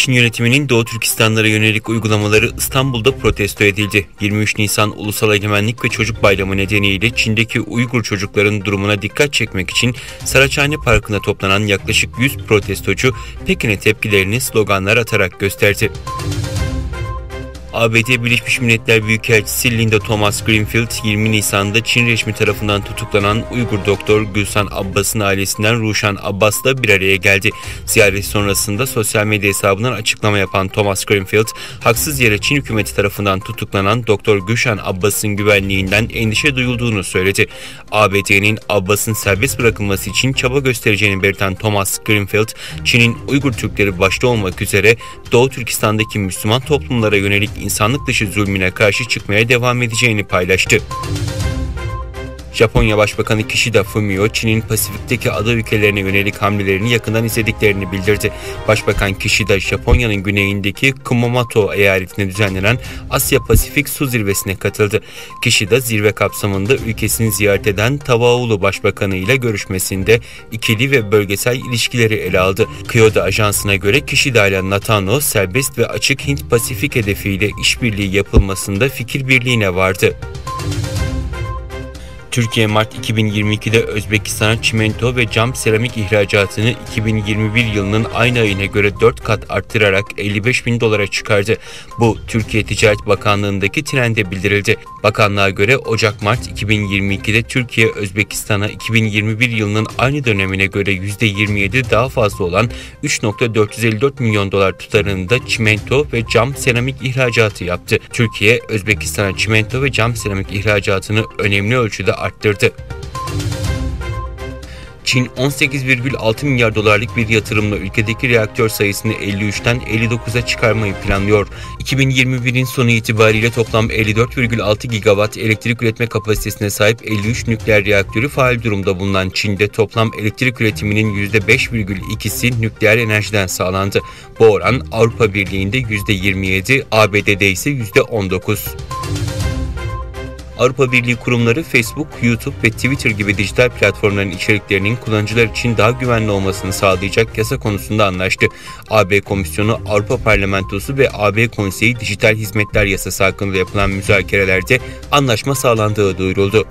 Çin yönetiminin Doğu Türkistanlara yönelik uygulamaları İstanbul'da protesto edildi. 23 Nisan Ulusal Egemenlik ve Çocuk Bayramı nedeniyle Çin'deki Uygur çocukların durumuna dikkat çekmek için Saraçhane Parkı'na toplanan yaklaşık 100 protestocu Pekin'e tepkilerini sloganlar atarak gösterdi. ABD Birleşmiş Milletler Büyükelçisi Linda Thomas-Greenfield, 20 Nisan'da Çin rejimi tarafından tutuklanan Uygur doktor Gülsan Abbas'ın ailesinden Ruşan Abbas'la bir araya geldi. Ziyaret sonrasında sosyal medya hesabından açıklama yapan Thomas-Greenfield, haksız yere Çin hükümeti tarafından tutuklanan Doktor Gülşan Abbas'ın güvenliğinden endişe duyulduğunu söyledi. ABD'nin Abbas'ın serbest bırakılması için çaba göstereceğini belirten Thomas-Greenfield, Çin'in Uygur Türkleri başta olmak üzere Doğu Türkistan'daki Müslüman toplumlara yönelik insanlık dışı zulmüne karşı çıkmaya devam edeceğini paylaştı. Japonya Başbakanı Kishida Fumio, Çin'in Pasifik'teki ada ülkelerine yönelik hamlelerini yakından izlediklerini bildirdi. Başbakan Kishida, Japonya'nın güneyindeki Kumamoto eyaletinde düzenlenen Asya-Pasifik Su Zirvesi'ne katıldı. Kishida, zirve kapsamında ülkesini ziyaret eden Tuvalu Başbakanı ile görüşmesinde ikili ve bölgesel ilişkileri ele aldı. Kyodo Ajansı'na göre Kishida ile Natano, serbest ve açık Hint-Pasifik hedefiyle işbirliği yapılmasında fikir birliğine vardı. Türkiye Mart 2022'de Özbekistan'a çimento ve cam seramik ihracatını 2021 yılının aynı ayına göre 4 kat arttırarak $55.000 çıkardı. Bu Türkiye Ticaret Bakanlığı'ndaki trende bildirildi. Bakanlığa göre Ocak-Mart 2022'de Türkiye Özbekistan'a 2021 yılının aynı dönemine göre %27 daha fazla olan $3.454 milyon tutarında çimento ve cam seramik ihracatı yaptı. Türkiye Özbekistan'a çimento ve cam seramik ihracatını önemli ölçüde arttırdı. Çin 18,6 milyar dolarlık bir yatırımla ülkedeki reaktör sayısını 53'ten 59'a çıkarmayı planlıyor. 2021'in sonu itibariyle toplam 54,6 gigawatt elektrik üretme kapasitesine sahip 53 nükleer reaktörü faal durumda bulunan Çin'de toplam elektrik üretiminin %5,2'si nükleer enerjiden sağlandı. Bu oran Avrupa Birliği'nde %27, ABD'de ise %19. Avrupa Birliği kurumları Facebook, YouTube ve Twitter gibi dijital platformların içeriklerinin kullanıcılar için daha güvenli olmasını sağlayacak yasa konusunda anlaştı. AB Komisyonu, Avrupa Parlamentosu ve AB Konseyi Dijital Hizmetler Yasası hakkında yapılan müzakerelerde anlaşma sağlandığı duyuruldu.